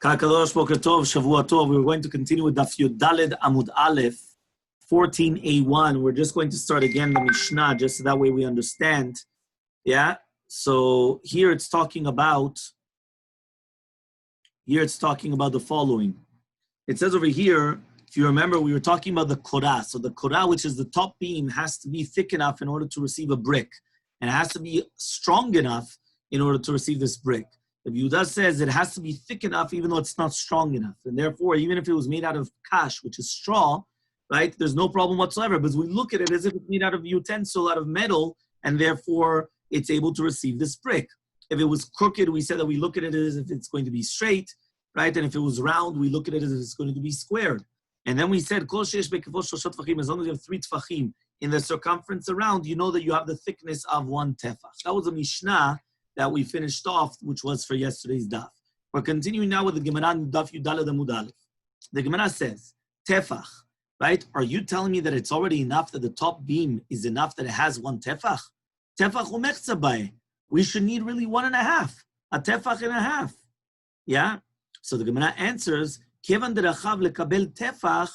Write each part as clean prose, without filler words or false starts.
Kakadosh Boker Tov, Shavua Tov. We're going to continue with Daf Yudaled Amud Aleph, 14a1. We're just going to start again the Mishnah, just so that way we understand. Yeah. So here it's talking about the following. It says over here, if you remember, we were talking about the Korah. So the Korah, which is the top beam, has to be thick enough in order to receive a brick. And it has to be strong enough in order to receive this brick. The Yehuda says it has to be thick enough even though it's not strong enough. And therefore, even if it was made out of kash, which is straw, right, there's no problem whatsoever. Because we look at it as if it's made out of utensil, out of metal, and therefore it's able to receive this brick. If it was crooked, we said that we look at it as if it's going to be straight, right? And if it was round, we look at it as if it's going to be squared. And then we said, as long as you have 3 tfachim in the circumference around, you know that you have the thickness of 1 tefach. That was a Mishnah that we finished off, which was for yesterday's daf. We're continuing now with the Gemara Daf Yudaled Amud Aleph. The Gemara says, tefach, right? Are you telling me that it's already enough that the top beam is enough that it has 1 tefach? Tefach umechzabai. We should need really 1.5, a tefach and a half. Yeah? So the Gemara answers, Kevan derachav lekabel tefach,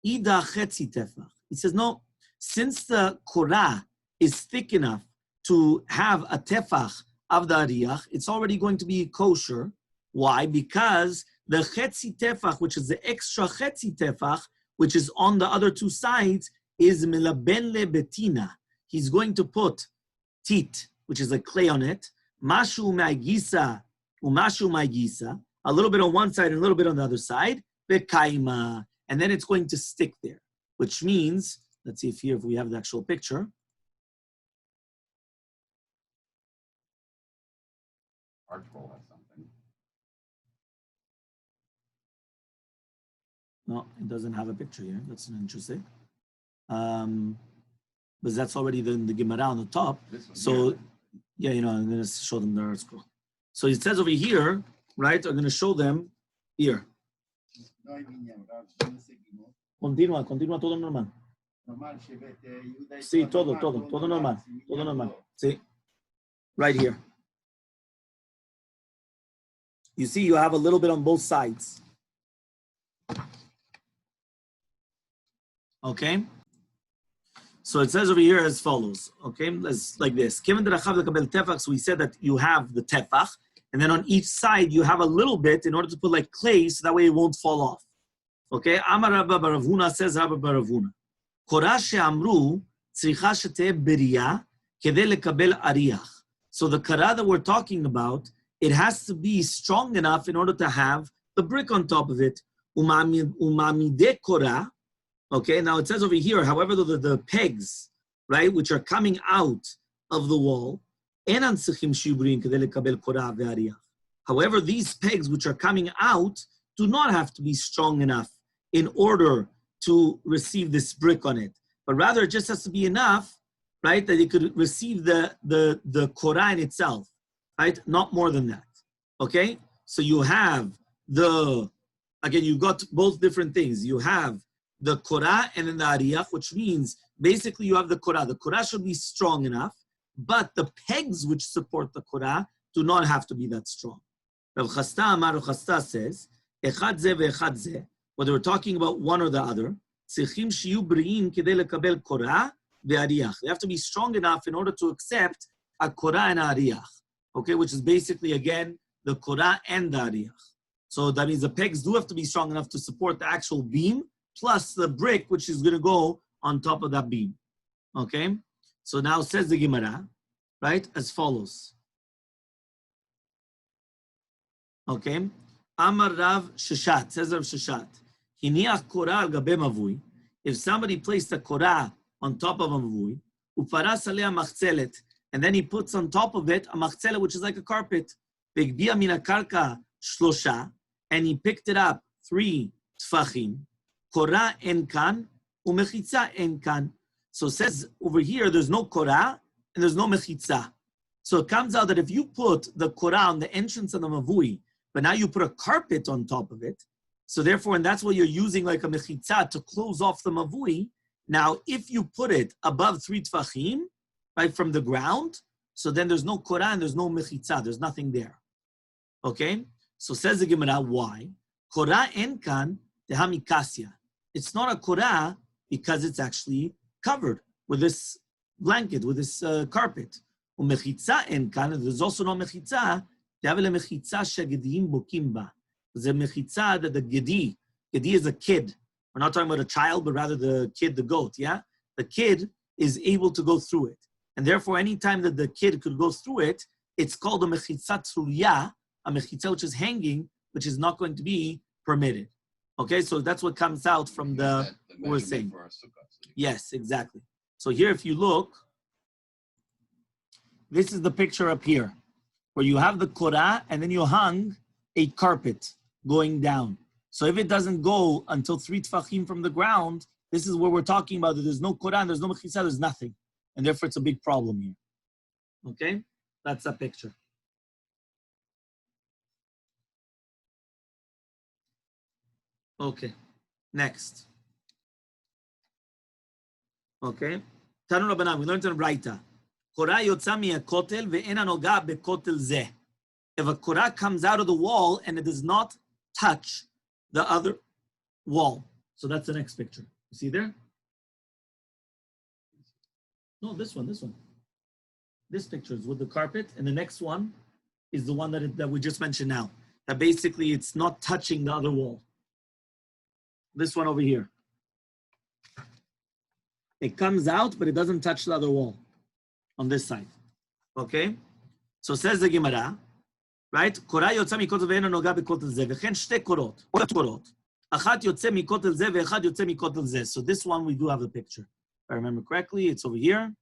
ida chetzi tefach. He says, no, since the Korah is thick enough to have a tefach of the ariyach, it's already going to be kosher. Why? Because the chetzi tefach, which is the extra chetzi tefach, which is on the other 2 sides, is milaben lebetina. He's going to put tit, which is a clay on it, mashu ma'gisa, umashu ma'gisa, a little bit on one side and a little bit on the other side, bekaima, and then it's going to stick there, which means, let's see if we have the actual picture. Archibald has something. No, it doesn't have a picture here. That's interesting. But that's already the Gemara on the top. So, yeah, I'm going to show them the article. So it says over here, right? I'm going to show them here. Continua todo normal. Sí, todo normal. Sí, right here. You see, you have a little bit on both sides. Okay? So it says over here as follows. Okay? It's like this. So we said that you have the tefach, and then on each side you have a little bit in order to put like clay so that way it won't fall off. Okay? Amar Rabba bar Ravuna says Rabba bar Ravuna. Korah she'amru tzricha sheteh beriya kedei lekabel ariyach. So the Korah that we're talking about, it has to be strong enough in order to have the brick on top of it. Umamide Korah. Okay, now it says over here, however, the pegs, right, which are coming out of the wall, however, these pegs which are coming out do not have to be strong enough in order to receive this brick on it, but rather it just has to be enough, right, that it could receive the Korah in itself. Right? Not more than that. Okay? So you have you've got both different things. You have the Korah and then the Ariyach, which means basically you have the Korah. The Korah should be strong enough, but the pegs which support the Korah do not have to be that strong. Rav Chasta Amar Chasta says, Echad ze ve'echad ze, whether we're talking about one or the other, tzrichim shiyu bri'im kedei lekabel Korah ve'Ariyach. They have to be strong enough in order to accept a Korah and a Ariyach. Okay, which is basically, again, the Korah and the Ariyach. So that means the pegs do have to be strong enough to support the actual beam, plus the brick, which is going to go on top of that beam. Okay? So now says the Gemara, right, as follows. Okay? Amar Rav Sheshat, says Rav Sheshat, Hiniach Korah al gabe mavui. If somebody placed a Korah on top of a mavui, uparas alea machzelet, and then he puts on top of it a machzela, which is like a carpet. V'gbiya min hakarka shlosha, and he picked it up 3 tfachim. Korah en kan, umechitza en kan. So it says over here, there's no korah and there's no mechitza. So it comes out that if you put the korah on the entrance of the mavui, but now you put a carpet on top of it, so therefore, and that's what you're using like a mechitza to close off the mavui. Now, if you put it above 3 tfachim, right, from the ground, so then there's no Korah and there's no Mechitza, there's nothing there. Okay? So says the Gemara, why? Korah enkan dehamikasya. It's not a korah because it's actually covered with this blanket, with this carpet. Umechitza enkan, there's also no mechitza. Dehavele mechitza shegediim bokim ba. There's a mechitza that the gedi is a kid. We're not talking about a child, but rather the kid, the goat, yeah? The kid is able to go through it. And therefore, any time that the kid could go through it, it's called a mechitza tzuliya, a mechitza which is hanging, which is not going to be permitted. Okay, so that's what comes out from the what we're saying. Yes, exactly. So here, if you look, this is the picture up here, where you have the korah, and then you hung a carpet going down. So if it doesn't go until 3 tfachim from the ground, this is where we're talking about that there's no korah, there's no mechitza, there's nothing. And therefore, it's a big problem here. Okay? That's a picture. Okay. Next. Okay. Tanu Rabbanan, we learned in Braita. Korah yotza mi'akotel ve'ena noga bekotel zeh. If a korah comes out of the wall and it does not touch the other wall. So that's the next picture. You see there? No, this one. This picture is with the carpet, and the next one is the one that we just mentioned now. That basically it's not touching the other wall. This one over here. It comes out, but it doesn't touch the other wall on this side. Okay? So says the Gemara, right? Korah yotza mikotel ve'ena noga bekotel zeh, v'chen shte korot, or two korot. Achat yotze mikotel zeh, ve'echad yotze mikotel zeh. So this one we do have a picture. If I remember correctly, it's over here.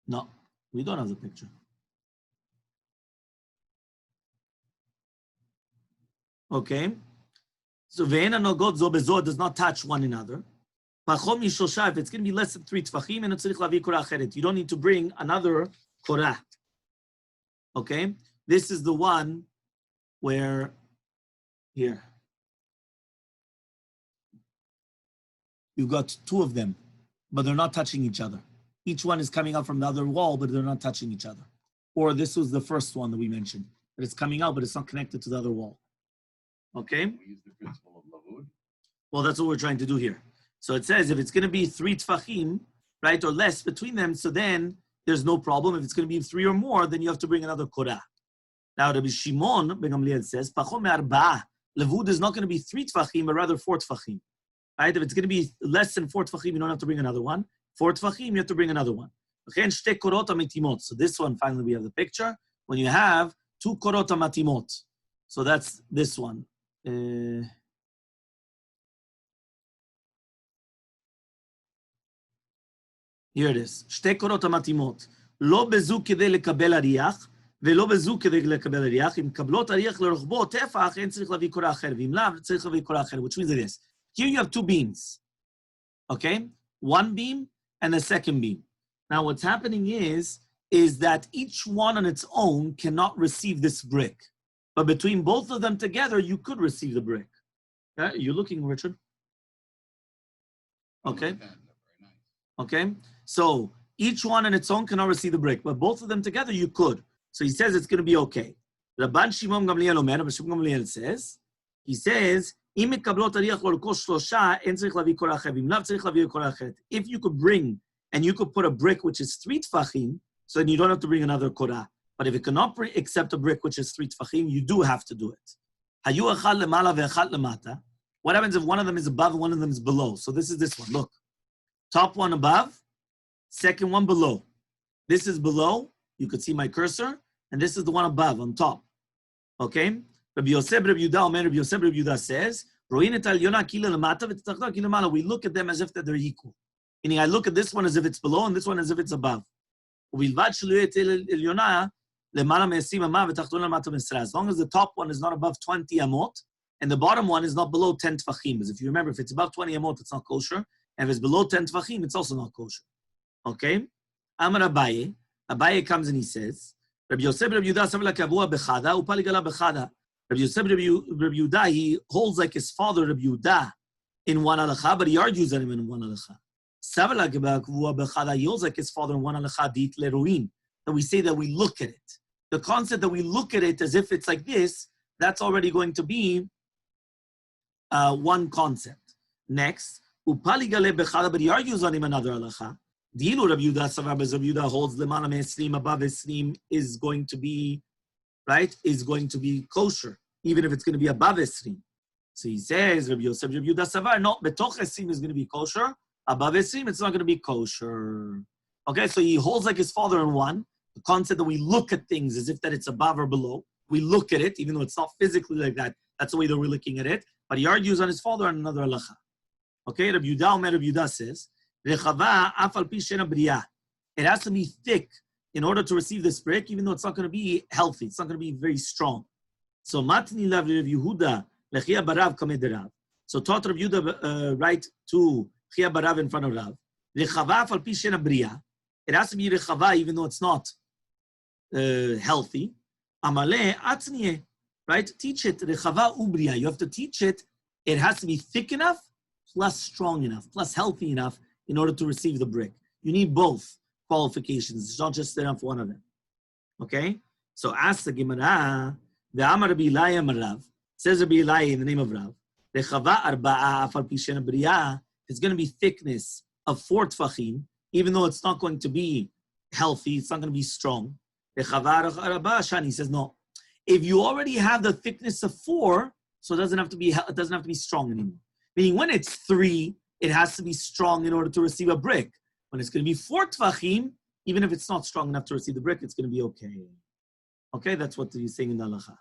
No, we don't have the picture. Okay. So ve'ena nogot zo bezo does not touch one another. Pachom mishosha, if it's going to be less than 3 tfachim, and tzarich lavi korah acheret. You don't need to bring another korah. Okay. This is the one where here. You've got 2 of them, but they're not touching each other. Each one is coming out from the other wall, but they're not touching each other. Or this was the first one that we mentioned, that it's coming out, but it's not connected to the other wall. Okay? We use the principle of lavud. Well, that's what we're trying to do here. So it says if it's going to be 3 tfachim, right, or less between them, so then there's no problem. If it's going to be 3 or more, then you have to bring another korah. Now, Rabbi Shimon ben Gamliel says, Pachom me'arba'ah. Lavud is not going to be 3 tfachim, but rather 4 tfachim. Right? If it's going to be less than 4 tfachim, you don't have to bring another one. 4 tfachim, you have to bring another one. So this one, finally, we have the picture. When you have 2 korot matimot. So that's this one. Here it is. 2 korot matimot. לא בזו כדי לקבל אריח, ולא בזו כדי לקבל אריח. אם מקבלות אריח לרוחבו טפח, אין צריך להביא קורא אחר. ואם לאו, צריך להביא קורא אחר. Which means it is. Here you have 2 beams. Okay? 1 beam and the second beam. Now what's happening is that each one on its own cannot receive this brick. But between both of them together, you could receive the brick. You're looking, Richard? Okay. Okay. So each one on its own cannot receive the brick, but both of them together, you could. So he says it's going to be okay. Rabban Shimon Gamliel Omer, Rabban Shimon Gamliel says, if you could bring and you could put a brick which is 3 tfachim, so then you don't have to bring another korah. But if you cannot accept a brick which is 3 tfachim, you do have to do it. What happens if one of them is above and one of them is below? So this is this one. Look, top one above, second one below. This is below. You could see my cursor, and this is the one above on top. Okay. Rabbi Yosef Rabbi Yehuda says, we look at them as if that they're equal. Meaning I look at this one as if it's below and this one as if it's above. As long as the top one is not above 20 amot and the bottom one is not below 10 tfachim. As if you remember, if it's above 20 amot, it's not kosher. And if it's below 10 tfachim, it's also not kosher. Okay? Amar Abaye. Abaye comes and he says, Rabbi Yosef Rabbi Yehuda sav lakavua bechada upaligala bechada. Rabbi Yosef Rabbi Yehuda, he holds like his father Rabbi Yehuda in one halacha, but he argues at him in one halacha. Sav lakavua bechada, he holds like his father in one halacha dit leruin. That we say that we look at it. The concept that we look at it as if it's like this, that's already going to be one concept. Next, Upali Gale Bechala, but he argues on him another halacha. Dilu Rabbi Yehuda Savar Rabbi Yehuda holds Lemana Me'esrim, above Esrim is going to be, right, is going to be kosher, even if it's going to be above Esrim. So he says, Rabbi Yosef, Rabbi Yehuda Savar, no, Betoch Esrim is going to be kosher, above Esrim it's not going to be kosher. Okay, so he holds like his father in one, the concept that we look at things as if that it's above or below. We look at it, even though it's not physically like that. That's the way that we're looking at it. But he argues on his father on another halacha. Okay, Rabbi Yehuda says, it has to be thick in order to receive this brick, even though it's not going to be healthy. It's not going to be very strong. So matni lav Rabbi Yehuda lechia barav kamei derav. So taught Rabbi Yehuda right to chia barav in front of Rav. Rechava afal pi shena bria. It has to be rechava even though it's not healthy. Amale atzniye. Right? Teach it rechava ubria. You have to teach it. It has to be thick enough, plus strong enough, plus healthy enough, in order to receive the brick. You need both qualifications. It's not just enough one of them. Okay? So ask the Gemara, the Amar Rabbi Elai Amarav, says Rabbi Elai in the name of Rav, Rechava arba'a afal pi shena bria, it's going to be thickness of 4 tfachim, even though it's not going to be healthy, it's not going to be strong. Rechava arba'a shani says no. If you already have the thickness of 4, so it doesn't have to be strong anymore. Meaning when it's 3, it has to be strong in order to receive a brick. When it's going to be 4 tvachim, even if it's not strong enough to receive the brick, it's going to be okay. Okay, that's what he's saying in the halacha.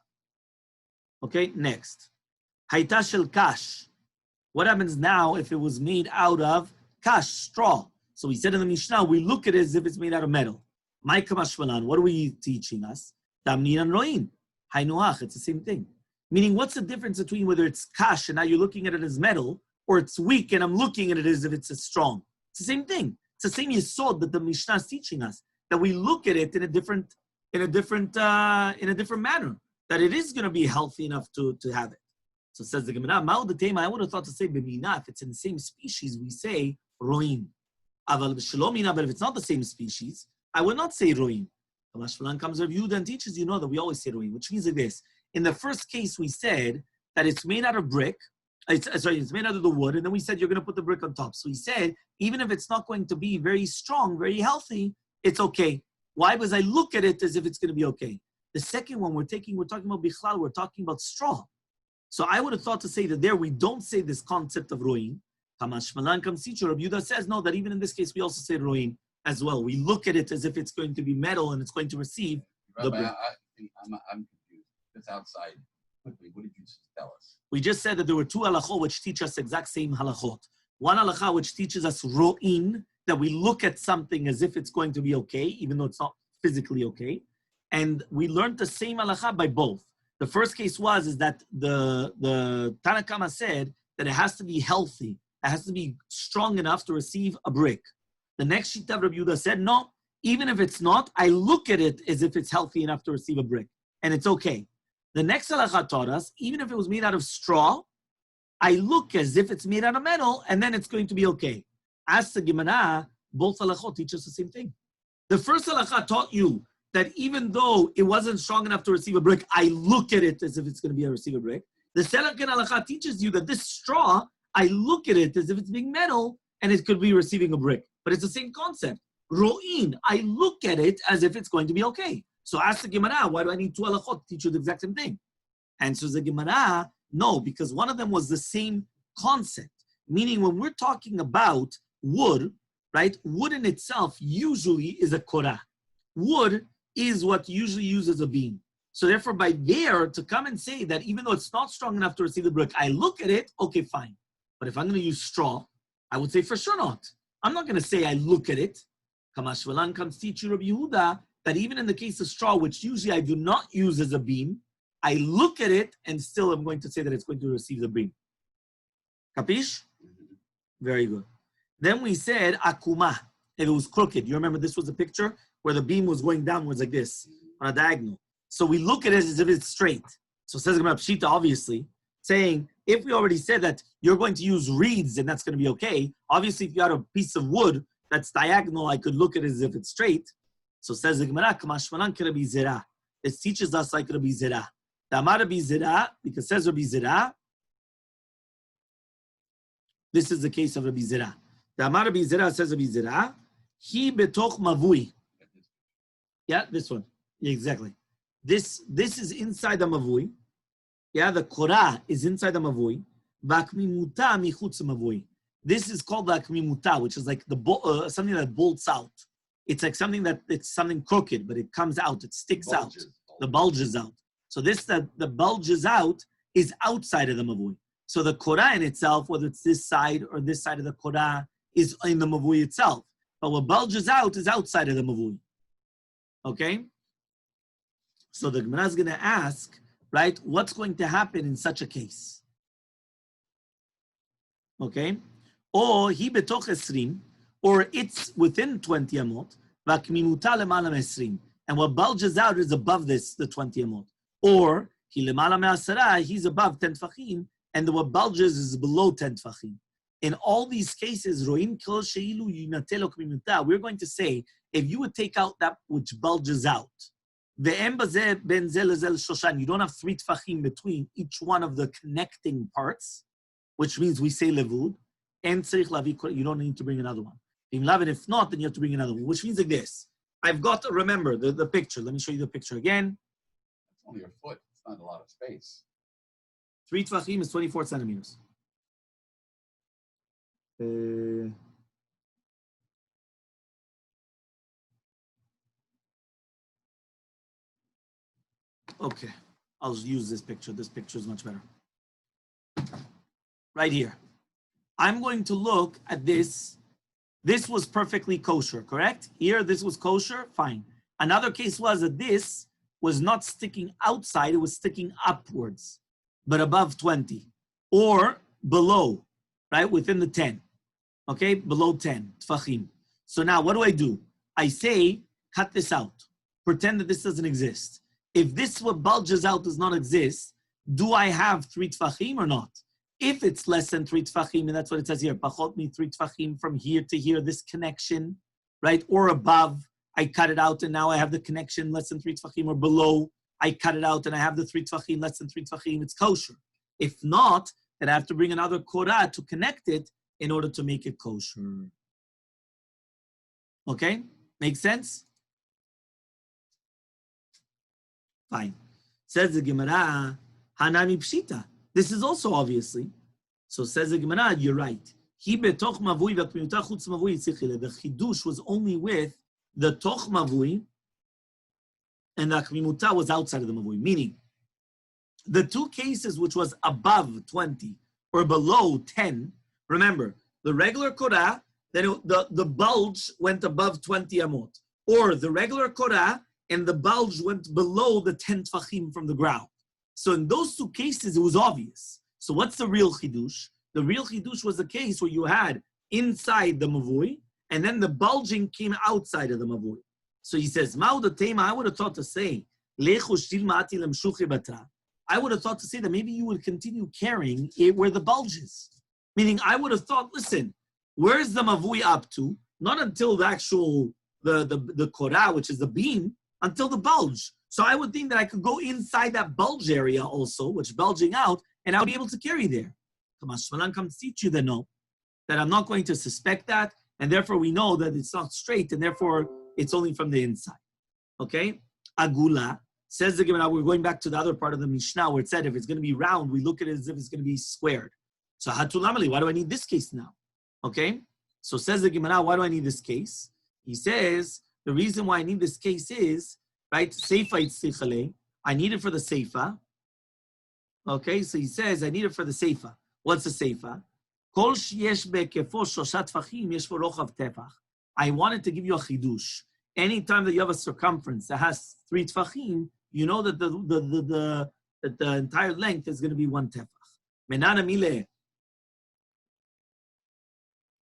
Okay, next. Haita shel kash. What happens now if it was made out of kash, straw? So we said in the Mishnah, we look at it as if it's made out of metal. My kamashvalan, what are we teaching us? Damnin and roin. Hainuach, it's the same thing. Meaning, what's the difference between whether it's kash and now you're looking at it as metal, or it's weak and I'm looking at it as if it's strong? It's the same thing. It's the same yesod that the Mishnah is teaching us, that we look at it in a different manner, that it is going to be healthy enough to have it. So says the Gemara, Ma'u d'tema, I would have thought to say b'mina, if it's in the same species, we say roim. Aval b'shalomina, but if it's not the same species, I would not say roim. Kamashvalan comes Rav Yehuda and teaches you know that we always say roim, which means like this. In the first case, we said that it's made out of brick. It's made out of the wood, and then we said you're going to put the brick on top. So he said, even if it's not going to be very strong, very healthy, it's okay. Why? Because I look at it as if it's going to be okay. The second one we're talking about bichlal, we're talking about straw. So I would have thought to say that there we don't say this concept of roin. Kamash Malan comes teacher. Rabbi Yehuda says no, that even in this case we also say roin as well. We look at it as if it's going to be metal and it's going to receive the brick. I'm confused. It's outside. Quickly, what did you just tell us? We just said that there were 2 halachot which teach us exact same halachot. One halacha which teaches us ro'in, that we look at something as if it's going to be okay, even though it's not physically okay. And we learned the same halacha by both. The first case is that the Tanna Kama said that it has to be healthy. It has to be strong enough to receive a brick. The next Shita of Rabbi Yehuda said, no, even if it's not, I look at it as if it's healthy enough to receive a brick. And it's okay. The next halacha taught us, even if it was made out of straw, I look as if it's made out of metal, and then it's going to be okay. As the Gemara, both halachot teach us the same thing. The first halacha taught you that even though it wasn't strong enough to receive a brick, I look at it as if it's going to be a receive a brick. The second halacha teaches you that this straw, I look at it as if it's being metal, and it could be receiving a brick. But it's the same concept. Ro'in, I look at it as if it's going to be okay. So ask the Gemara, why do I need 2 halachot to teach you the exact same thing? Answers the Gemara, no, because one of them was the same concept. Meaning when we're talking about wood, right, wood in itself usually is a korah. Wood is what usually uses a beam. So therefore, by there, to come and say that even though it's not strong enough to receive the brick, I look at it, okay, fine. But if I'm going to use straw, I would say for sure not. I'm not going to say I look at it. Kamash Valan comes teach you Rabbi Yehuda that even in the case of straw, which usually I do not use as a beam, I look at it and still I'm going to say that it's going to receive the beam. Capish? Very good. Then we said akuma, if it was crooked. You remember this was a picture where the beam was going downwards like this, on a diagonal. So we look at it as if it's straight. So it says Gemara Pshita, obviously, saying, if we already said that you're going to use reeds and that's going to be okay, obviously if you had a piece of wood that's diagonal, I could look at it as if it's straight. So says the Gemara, Kamashmanan Kirabi Zera. This teaches us like Rabbi Zera. The Amar Rabbi Zera, because says Rabbi Zera, this is the case of Rabbi Zera. The Amar Rabbi Zera says Rabbi Zera, he betoch mavui. Yeah, this one. Yeah, exactly. This is inside the mavui. Yeah, the korah is inside the mavui. V'akmimuta michutz mavui. This is called the akmimuta, which is like the something that bolts out. It's like something that it's something crooked, but it comes out. It sticks out. The bulges out. So this that the bulges out is outside of the mavui. So the korah in itself, whether it's this side or this side of the korah, is in the mavui itself. But what bulges out is outside of the mavui. Okay? So the Gemara is going to ask, right, what's going to happen in such a case? Okay? Or he betoch esrim, or it's within 20 amot, v'akmimuta lemala me'esrim, and what bulges out is above this, the 20 amot. Or he lemala me'asara, he's above 10 tfachim, and what bulges is below 10 tfachim. In all these cases, ro'im kol sheilu yinatelo kmimuta, we're going to say, if you would take out that which bulges out, ve'em bazeh ben zel zel shoshan, you don't have 3 tfachim between each one of the connecting parts, which means we say levud, and tzarich lavi, you don't need to bring another one. If not, then you have to bring another one, which means like this. I've got to remember the picture. Let me show you the picture again. It's only a foot. It's not a lot of space. 3 tfachim is 24 centimeters. Okay, I'll use this picture. This picture is much better. Right here. I'm going to look at this. This was perfectly kosher, correct? Here, this was kosher, fine. Another case was that this was not sticking outside, it was sticking upwards, but above 20, or below, right, within the 10, okay, below 10, tfachim. So now, what do? I say, cut this out. Pretend that this doesn't exist. If this what bulges out does not exist, do I have 3 tfachim or not? If it's less than 3 tfachim, and that's what it says here, pachot mi 3 tfachim from here to here, this connection, right, or above, I cut it out and now I have the connection less than 3 tfachim, or below, I cut it out and I have the 3 tfachim, less than 3 tfachim, it's kosher. If not, then I have to bring another korah to connect it in order to make it kosher. Okay? Make sense? Fine. Says the Gemara, Hanami Pshita. This is also obviously. So says the Gemara, you're right. The chidush was only with the toch mavui, and the akmimuta was outside of the mavui. Meaning, the 2 cases which was above 20 or below 10, remember, the regular korah, then the bulge went above 20 amot. Or the regular korah, and the bulge went below the 10 tfachim from the ground. So in those 2 cases, it was obvious. So what's the real chidush? The real chidush was the case where you had inside the mavui, and then the bulging came outside of the mavui. So he says, Ma'u tema, I would have thought to say, I would have thought to say that maybe you would continue carrying it where the bulge is. Meaning, I would have thought, listen, where's the mavui up to? Not until the actual, the korah, which is the beam, until the bulge. So I would think that I could go inside that bulge area also, which bulging out, and I would be able to carry there. Shmalan comes teach you that no, that I'm not going to suspect that, and therefore we know that it's not straight, and therefore it's only from the inside. Okay? Agula says the Gemara, we're going back to the other part of the Mishnah where it said if it's going to be round, we look at it as if it's going to be squared. So Hatulamali, why do I need this case now? Okay? So says the Gemara, why do I need this case? He says, the reason why I need this case is, right, Seifa Itztichale, I need it for the Seifa. Okay, so he says, I need it for the Seifa. What's the Seifa? Kol sheyesh be'kefo shoshat tefachim yesh vo rochav tefach. I wanted to give you a chidush. Anytime that you have a circumference that has 3 tefachim, you know that the entire length is going to be 1 tefach. Menana mile.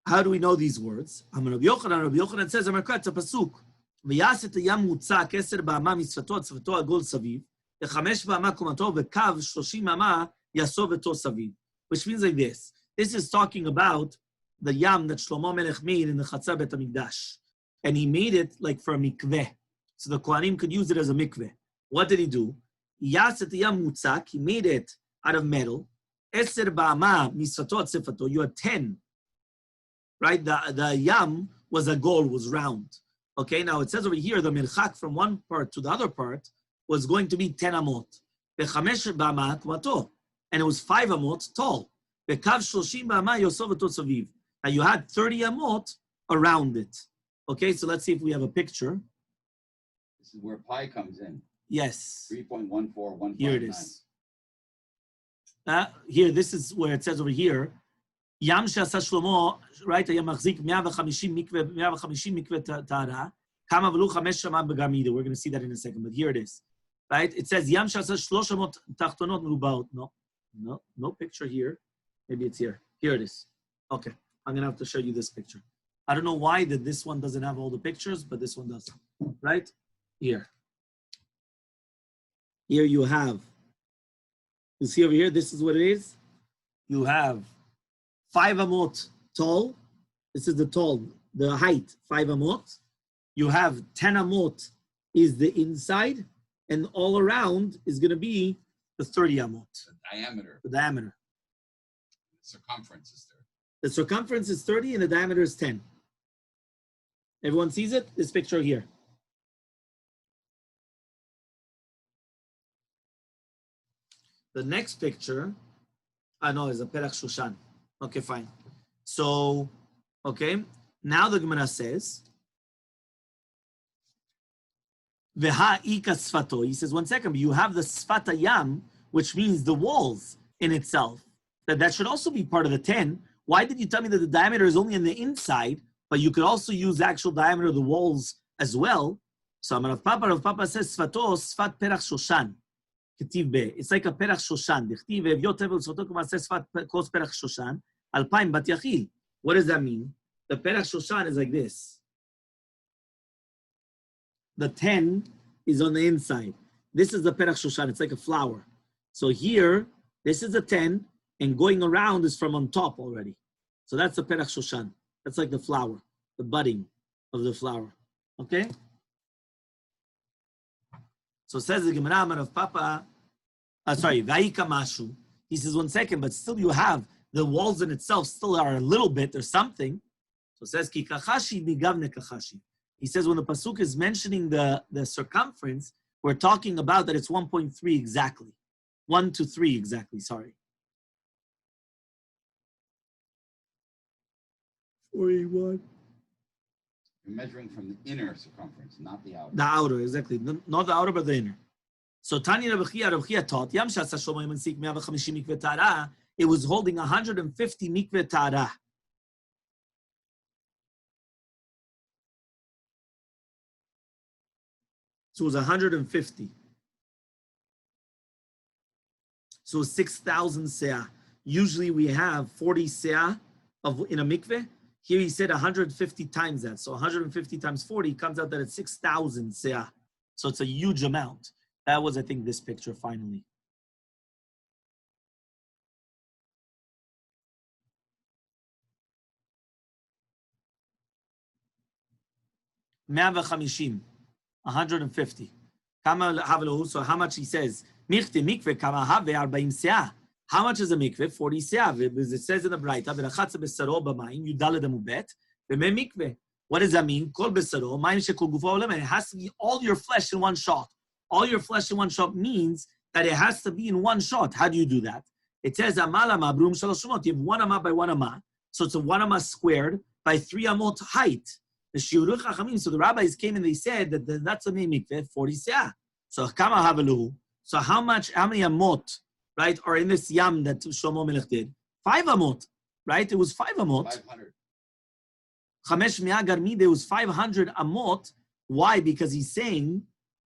How do we know these words? Rabbi Yochanan says, it's a pasuk. ויעשת הים מוצק 10 באמה משפתו, צפתו עגול סביב, ו5 באמה קומתו, וקו 30 אמה יסוב אותו סביב. Which means like this. This is talking about the yam that Shlomo Melech made in the Chatzar Bet HaMikdash. And he made it like for a mikveh. So the Kohanim could use it as a mikveh. What did he do? Yasat yam mutzak, he made it out of metal. Eser ba'ama misfato sifato, you had 10. Right? The yam was a goal, was round. Okay, now it says over here, the mirchak from one part to the other part was going to be 10 amot. Bechamesh ba'ama kumato, and it was 5 amot tall. Bekav shloshim ba'ama yosov saviv. Now you had 30 amot around it. Okay, so let's see if we have a picture. This is where pi comes in. Yes. 3.14159. Here it is. Here, this is where it says over here, Yam she'asa Shlomo, right, היה מחזיק 150 mikveh tahara, kama v'lu 5 shama b'gamida. We're going to see that in a second, but here it is. Right? It says, Yam she'asa 300 tachtonot merubaot. No picture here. Maybe it's here. Here it is. Okay, I'm going to have to show you this picture. I don't know why that this one doesn't have all the pictures, but this one does. Right? Here. Here you have, you see over here, this is what it is. You have 5 amot tall. This is the tall, the height, 5 amot. You have 10 amot is the inside, and all around is going to be the 30 amot. The diameter. The diameter. The circumference is 30. The circumference is 30 and the diameter is 10. Everyone sees it? This picture here. The next picture, no, is a Perach Shushan. Okay, fine. So, okay, now the Gemara says, Veha ika sfato. He says, 1 second, but you have the sfata yam, which means the walls in itself. That should also be part of the 10. Why did you tell me that the diameter is only on the inside, but you could also use the actual diameter of the walls as well? So Rav Papa says, sfato, sfat Perach Shushan. It's like a perach shoshan. What does that mean? The perach shoshan is like this. The 10 is on the inside. This is the perach shoshan. It's like a flower. So here, this is a 10, and going around is from on top already. So that's the perach shoshan. That's like the flower, the budding of the flower. Okay? So says the Gemara of Papa, Vaika Mashu. He says, 1 second, but still you have the walls in itself still are a little bit, there's something. So it says, Ki kachashi migavne kachashi. He says when the pasuk is mentioning the circumference, we're talking about that it's 1.3 exactly. 1 to 3 exactly, sorry. 41. You're measuring from the inner circumference, not the outer. The outer, exactly. Not the outer, but the inner. So Tanya Rav Chia taught, Yam she'asa Shlomo Yemansik 150 mikveh tahara, it was holding 150 mikveh tahara. So it was 150. So 6,000 seah. Usually we have 40 seah in a mikveh. Here he said 150 times that. So 150 times 40 comes out that it's 6,000 seah. So it's a huge amount. That was, I think, this picture finally. $150. 150. So how much he says? How much is a mikveh? 40 seah. Because it says in the Braita, what does that mean? It has to be all your flesh in one shot. All your flesh in one shot means that it has to be in one shot. How do you do that? It says, you have 1 amah by 1 amah. So it's a 1 amah squared by 3 amot height. So the rabbis came and they said that that's a mikveh, 40 seah. So so how many amot, right, are in this yam that Shlomo Melech did? 5 amot, right? It was 5 amot. 500. There was 500 amot. Why? Because he's saying,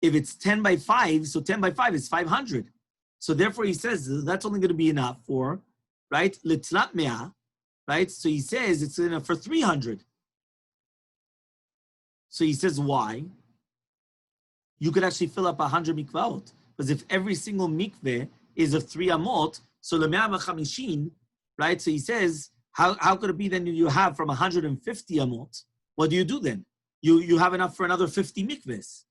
if it's 10 by 5, so 10 by 5 is 500. So therefore he says that's only going to be enough for, right, litlat mea, right? So he says it's enough for 300. So he says, why? You could actually fill up 100 mikvaot. Because if every single mikveh is of 3 amot, so lemea v'chamishin, right? So he says, how could it be then you have from 150 amot? What do you do then? You have enough for another 50 mikvehs.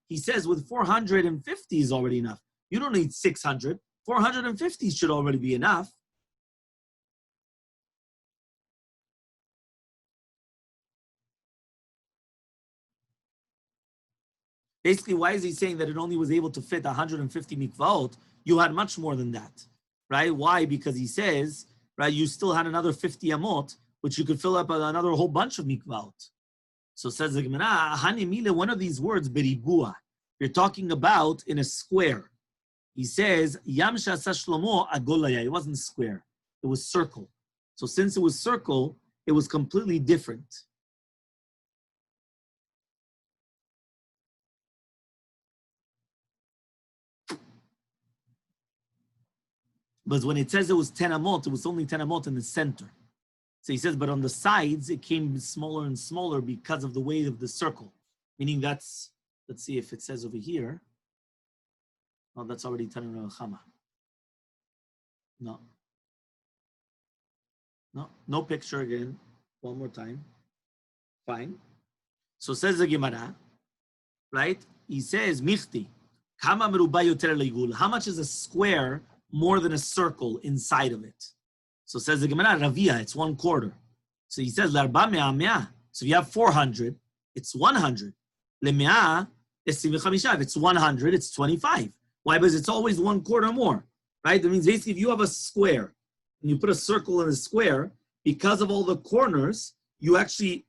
He says with 450 is already enough. You don't need 600. 450 should already be enough. Basically, why is he saying that it only was able to fit 150 mikvaot? You had much more than that, right? Why? Because he says, right, you still had another 50 amot, which you could fill up another whole bunch of mikvaot. So says the Gemara, one of these words, beribua, you're talking about in a square. He says, Yam Shasa Shlomo Agolaya. It wasn't square, it was circle. So since it was circle, it was completely different. But when it says it was 10 amot, it was only 10 amot in the center. So he says, but on the sides, it came smaller and smaller because of the weight of the circle. Meaning that's, let's see if it says over here. Oh, that's already Tanur Chama. No picture again. One more time. Fine. So says the Gemara, right? He says, Michti, Kama meruba yoter leigul. How much is a square more than a circle inside of it? So says the Gemara, Ravia, it's 1/4. So he says, L'arba mea mea. So if you have 400, it's 100. Lemea is 25. If it's 100, it's 25. Why? Because it's always 1/4 more, right? That means basically if you have a square and you put a circle in a square, because of all the corners, you actually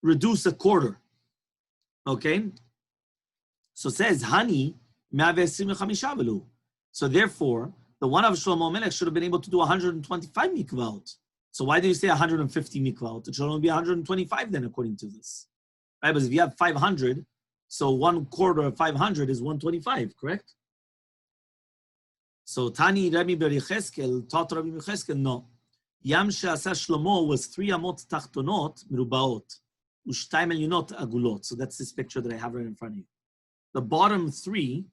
reduce a quarter. Okay? So it says, Hani, so therefore, the one of Shlomo Melech should have been able to do 125 mikvaot. So why do you say 150 mikvaot? It should only be 125 then, according to this. Right? Because if you have 500, so 1/4 of 500 is 125, correct? So Tani Rabbi Bar Yecheskel taught Rabbi Yecheskel, no. Yam she'asa Shlomo was 3 amot tachtonot merubaot, u'shtayim elionot agulot. So that's this picture that I have right in front of you. The bottom 3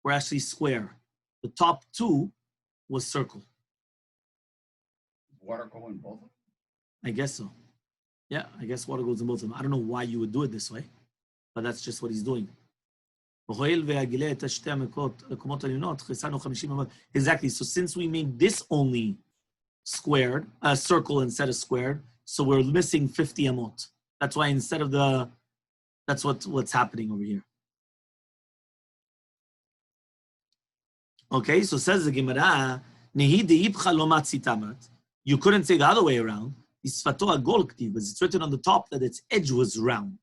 were actually square. The top 2 was circle. Water go in both of them? I guess so. Yeah, I guess water goes in both of them. I don't know why you would do it this way, but that's just what he's doing. Exactly. So since we made this only squared, a circle instead of squared, so we're missing 50 amot. That's why instead of that's what's happening over here. Okay, so says the Gemara, you couldn't say the other way around. Because it's written on the top that its edge was round.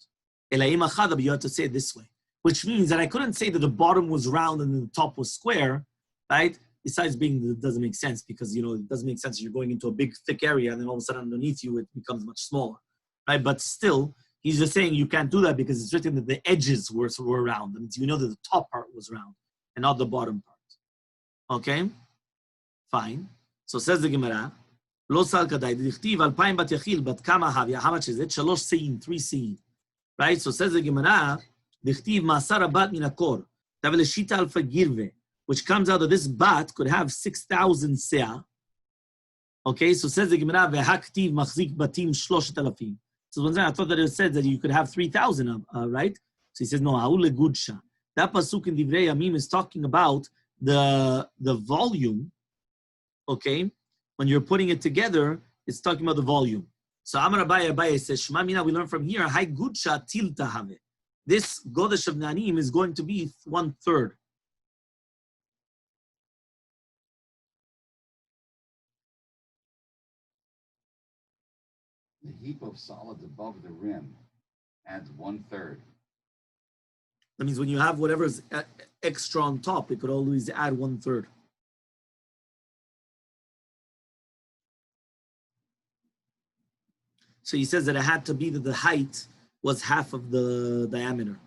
But you have to say it this way, which means that I couldn't say that the bottom was round and the top was square, right? Besides being, it doesn't make sense because, it doesn't make sense. You're going into a big, thick area and then all of a sudden underneath you, it becomes much smaller, right? But still, he's just saying you can't do that because it's written that the edges were round. That means you know that the top part was round and not the bottom part. Okay? Fine. So says the Gemara, Lo sal kadai, dichtiv alpayim bat yachil, bat kama havya. How much is it? 3 se'in. Right? So says the Gemara, dichtiv ma'asar bat min hakor, tavel shita alfa girve, which comes out of this bat could have 6,000 seah. Okay? So says the Gemara, vehaktiv machzik batim 3,000. So I thought that it said that you could have 3,000, right? So he says, no, ha'ule gudsha. That pasuk in Divrei Yamim is talking about the volume, okay? When you're putting it together, it's talking about the volume. So Amar Abaye says, Shema Mina, we learn from here, Hai Gudsha Tilta Have. This Godesh of Nanim is going to be 1/3. The heap of solids above the rim adds 1/3. That means when you have whatever is extra on top, it could always add 1/3. So he says that it had to be that the height was half of the diameter.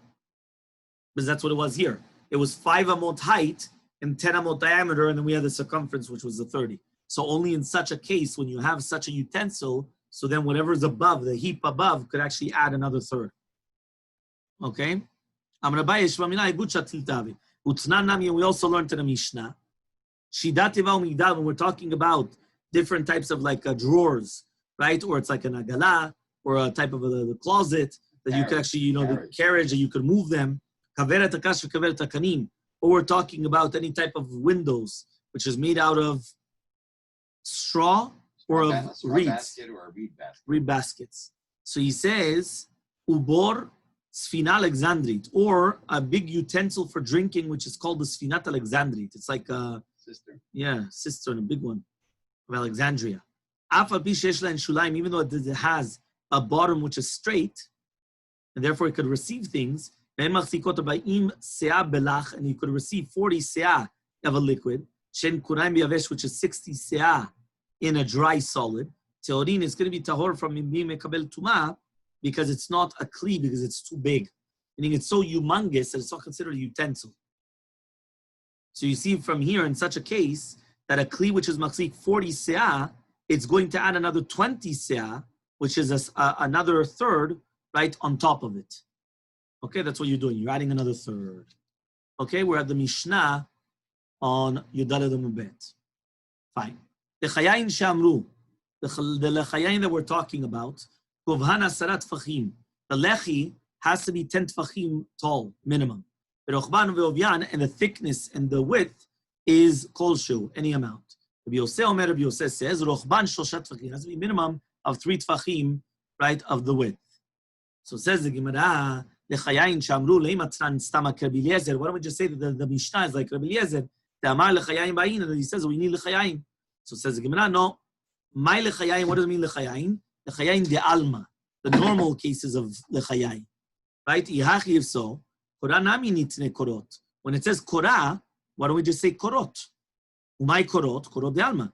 Because that's what it was here. It was 5 amot height and 10 amot diameter, and then we had the circumference, which was the 30. So only in such a case, when you have such a utensil, so then whatever is above, the heap above, could actually add another 1/3. Okay? We also learned in the Mishnah, when we're talking about different types of drawers, right? Or it's like an agala, or a type of a closet, that you could actually, the carriage, that you could move them. Kaveret akash v'kaveret akanim. Or we're talking about any type of windows, which is made out of straw or of reeds. Basket or a reed basket. Reed baskets. So he says, ubor sfina alexandrit, or a big utensil for drinking, which is called the sfinat alexandrit. It's like a cistern. Yeah, cistern, a big one of Alexandria. Even though it has a bottom which is straight, and therefore it could receive things, and you could receive 40 seah of a liquid, which is 60 seah in a dry solid. Teorin is going to be tahor from being mekabel tuma because it's not a kli, because it's too big. Meaning it's so humongous that it's not considered a utensil. So you see from here, in such a case, that a kli which is machzik 40 seah, it's going to add another 20 seah, which is another third, right, on top of it. Okay, that's what you're doing. You're adding another third. Okay, we're at the Mishnah on Yudalad Mubet. Fine. The Chayayin Shamru, the Lechayayin that we're talking about, Kovhana Sarat Fachim. The Lechi has to be 10 Tfachim tall, minimum. And the thickness and the width is kolshu, any amount. Rabbi Yosef says, Rochban Shoshat Tfachim has to be minimum of 3 Tfachim, right, of the width. So says the Gemara, Lechayayin Shamru, Leimatran Stama Rabbi Eliezer. Why don't we just say that the Mishnah is like Rabbi Eliezer? The Amar Lechayayin Ba'in, and he says we need Lechayayin. So says the Gemara, no. My Lechayayin, what does it mean Lechayayin? Lechayayin de Alma, the normal cases of Lechayayin. Right? Ihachi, if so, Korah nami nitne korot. When it says Korah, why don't we just say korot? Umay korot, korot de Alma.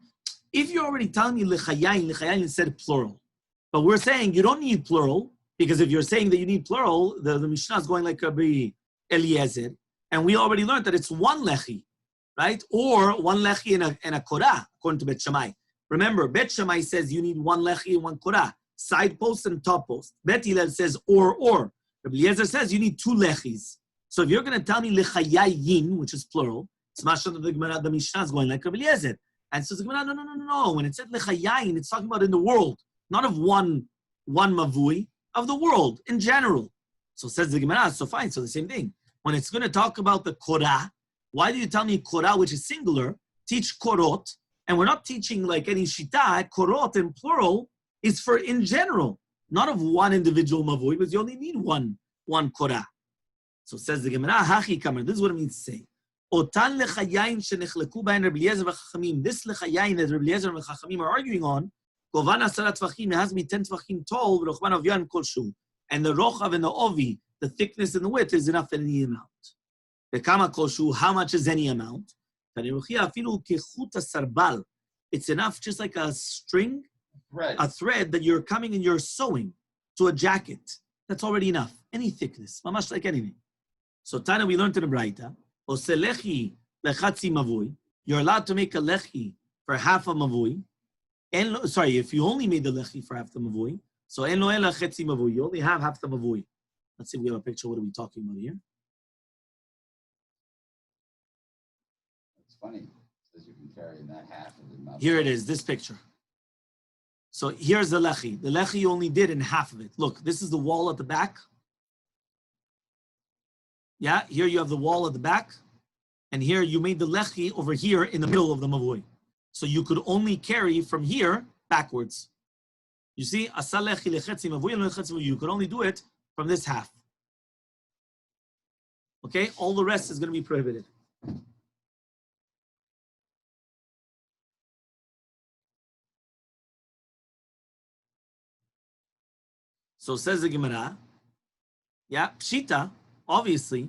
If you're already telling me Lechayayin instead plural, but we're saying you don't need plural, because if you're saying that you need plural, the Mishnah is going like Rabbi Eliezer, and we already learned that it's one lechi, right? Or one lechi and a korah, according to Bet Shammai. Remember, Bet Shammai says you need one lechi and one korah, side post and top post. Bet Hillel says or. Rabbi Eliezer says you need 2 lechis. So if you're going to tell me lechayayin, which is plural, it's mashal the Mishnah is going like Rabbi Eliezer. And so the Gemara, no. When it said lechayayin, it's talking about in the world, not of one mavui, of the world in general. So says the Gemara, so fine, so the same thing. When it's going to talk about the korah, why do you tell me korah, which is singular, teach korot, and we're not teaching like any shita, korot in plural is for in general, not of one individual mavui, but you only need one korah. So says the Gemara, hachi kamer, this is what it means to say. Otan lechayayin shenechleku b'ayin Rabbi Eliezer v'chachamim, this lechayayin that Rabbi Eliezer and v'chachamim are arguing on, Kovan asarat tvachim, it has to be 10 tvachim tall, v'rochban avyan kol shu. And the rochav and the ovi, the thickness and the width is enough in any amount. V'kama kol shu, how much is any amount? It's enough just like a string, a thread that you're coming and you're sewing to a jacket. That's already enough. Any thickness, mamash like anything. So Tana, we learned in the Braita, Oselechi lechatzi mavui, you're allowed to make a lechi for half a mavui. And if you only made the lechi for half the mavui, so en lo ela chetzi mavui, you only have half the mavui. Let's see if we have a picture. What are we talking about here? It's funny. It says you can carry in that half of the mavui. Here it is, this picture. So here's the lechi. The lechi you only did in half of it. Look, this is the wall at the back. Yeah, here you have the wall at the back. And here you made the lechi over here in the middle of the mavui. So you could only carry from here backwards. You see, you could only do it from this half. Okay, all the rest is going to be prohibited. So says the Gemara, yeah, pshita, obviously.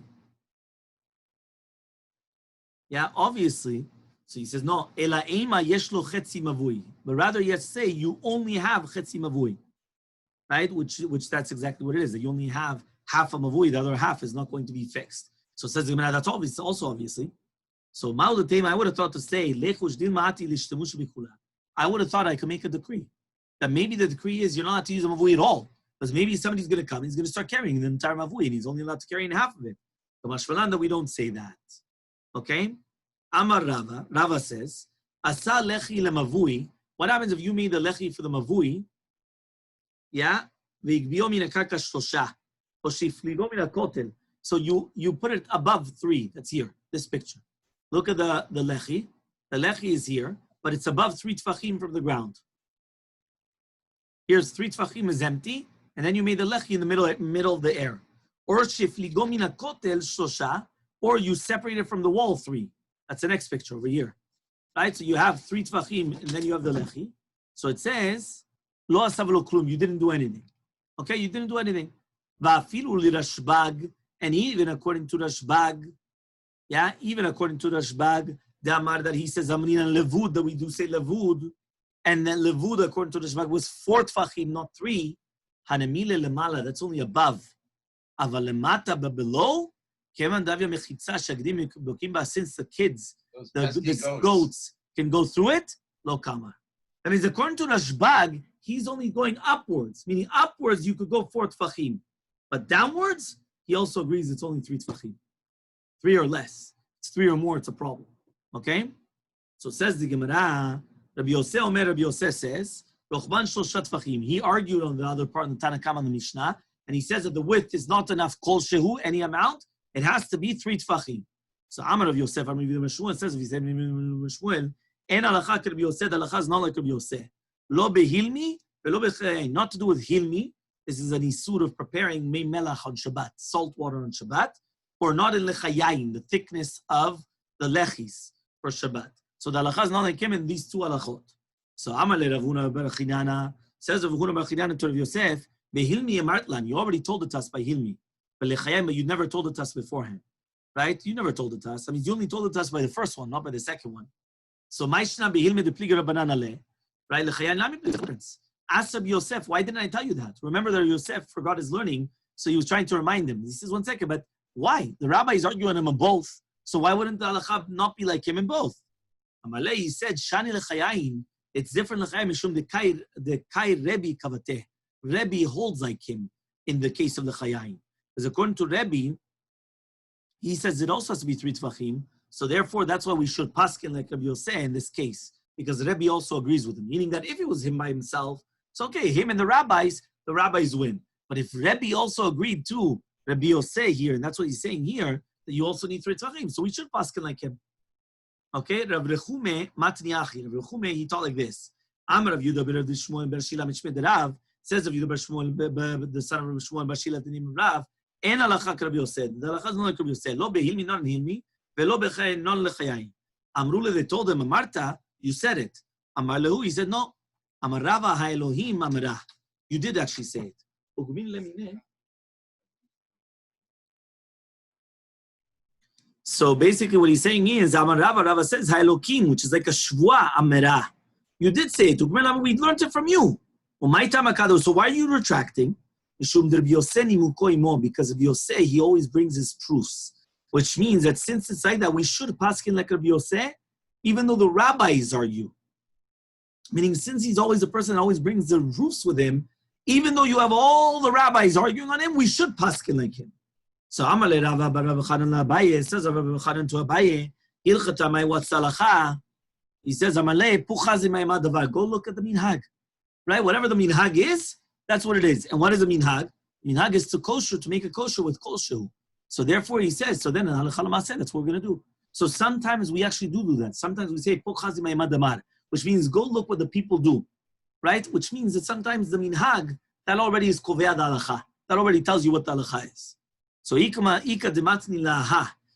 Yeah, obviously. So he says, no, ela ema yeshlo chetzi mavui. But rather, you say you only have chetzi mavui. Right? Which that's exactly what it is. That you only have half a mavui, the other half is not going to be fixed. So says the Gemara, that's obvious, also obviously. So I would have thought to say, I would have thought I could make a decree. That maybe the decree is you're not allowed to use a mavui at all. Because maybe somebody's going to come, he's going to start carrying the entire mavui, and he's only allowed to carry in half of it. The Mashvalanda, we don't say that. Okay? Amar Rava says, Asa lechi lemavui. What happens if you made the lechi for the mavui? Yeah? V'igbiyo min hakarka shlosha. So you put it above 3. That's here, this picture. Look at the lechi. The lechi is here, but it's above 3 tfachim from the ground. Here's 3 tfachim is empty, and then you made the lechi in the middle of the air. Or you separate it from the wall 3. That's the next picture over here. Right? So you have 3 tfachim, and then you have the lechi. So it says, Lo asav lo klum, you didn't do anything. Okay, you didn't do anything. Va'afilu li Rashbag, and even according to Rashbag, even according to Rashbag, the Amar that he says, Amrina levud, that we do say levud, and then levud, according to Rashbag, was 4 tfachim, not 3. Hanemile lemala, that's only above. Aval lemata, but below, kevan davya mechitza shagdim yukim ba, since the kids, the goats can go through it, lo kama. That means according to Rashbag, he's only going upwards, meaning upwards you could go 4 tfachim. But downwards, he also agrees it's only 3 tfachim. 3 or less. It's 3 or more, it's a problem. Okay? So says the Gemara, Rabbi Yosef Omer, Rabbi Yosef says, Rochban shlosha tfachim. He argued on the other part, in the Tanakh on the Mishnah, and he says that the width is not enough, kol shehu, any amount, it has to be 3 tfachim. So Amar of Yosef, Rabbi Shmuel says, if he said, Shmuel, En halacha Rabbi Yosef, the halacha is not like Rabbi Yosef. Lo behilmi, velo bechayin. Not to do with hilmi. This is an isur of preparing mei melach on Shabbat, salt water on Shabbat, or not in lechayayin, the thickness of the lechis for Shabbat. So the halacha is not like him in these 2 halachot. So Amar le Rav Huna bar Chinana, says Rav Huna bar Chinana to Rav Yosef, behilmi emartlan. You already told it to us by hilmi, but lechayayin, but you never told it to us beforehand, right? You never told it to us. I mean, you only told it to us by the first one, not by the second one. So Maishna behilmi de pliga rabbanan ale, right? Lechayayin lami difference. Ask Rabbi Yosef, why didn't I tell you that? Remember that Yosef forgot his learning, so he was trying to remind him. He says, 1 second, but why? The rabbis argue on him in both, so why wouldn't the halacha not be like him in both? Amalei, he said, Shani lechayayin, it's different lechayayin, mishum the kai Rebbe kavateh. Rebbe holds like him in the case of the chayayin. Because according to Rebbe, he says it also has to be 3 tfachim, so therefore that's why we should paskin like Rabbi Yosef in this case, because Rebbe also agrees with him, meaning that if it was him by himself, it's okay, him and the rabbis win. But if Rebbe also agreed to Rabbi Yosef here, and that's what he's saying here, that you also need 3 tfachim, so we should paskin like him. Okay, Rav Rechume matni achi. Rav Rechume, he taught like this. Amar Rav Yudah ber Shmuel ber Shila mishmed Rav, says Rav Yudah ber Shmuel, the son of Rav Shmuel ber Shila the name of Rav, en halacha Rabbi Yosef. The halacha is not like Rabbi Yosef. Lo behilmi, not hilmi, velo bechayin, non lechayin. Amrule, they told him, Amarta, you said it. Amar lehu, he said no. Amar Rava ha'Elohim amrah. You did actually say it. So basically what he's saying is, Amar Rava says ha'Elokim, which is like a shvua amrah. You did say it. We learned it from you. So why are you retracting? Because of Yosef, he always brings his proofs. Which means that since it's like that, we should paskin like Rabbi Yosef, even though the rabbis argue. Meaning, since he's always a person that always brings the proofs with him, even though you have all the rabbis arguing on him, we should paskin like him. So Amale Rava bar Rav Chanan Abaye, says Rav Chanan to Abaye, Hilchata mai what's halacha? He says Amale puchazi mai madavar. Go look at the minhag, right? Whatever the minhag is, that's what it is. And what is the minhag? Minhag is to kosher, to make a kosher with kosher. So therefore, he says. So then halacha l'maaseh, that's what we're going to do. So sometimes we actually do that. Sometimes we say puchazi mai madamar, which means go look what the people do, right? Which means that sometimes the minhag that already is kovea the halacha. That already tells you what the halacha is. So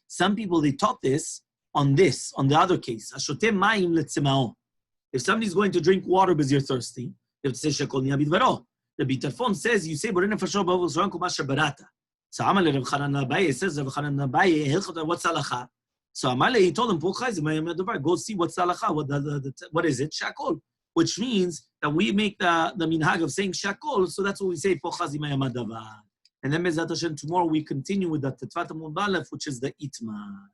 some people, they taught this, on the other case. If somebody's going to drink water because you're thirsty, you have to say shekol niya bidvaro. The bitafon says, you say, so Amale Rav Chanan Abaye says, Rav Chanan Abaye, what's halacha? So Amale, he told him, go see what's halacha, what is it? Shakol. Which means that we make the minhag of saying shakol, so that's what we say, and then Bezat Hashem, tomorrow we continue with the Tetvat Amud Aleph, which is the Itma.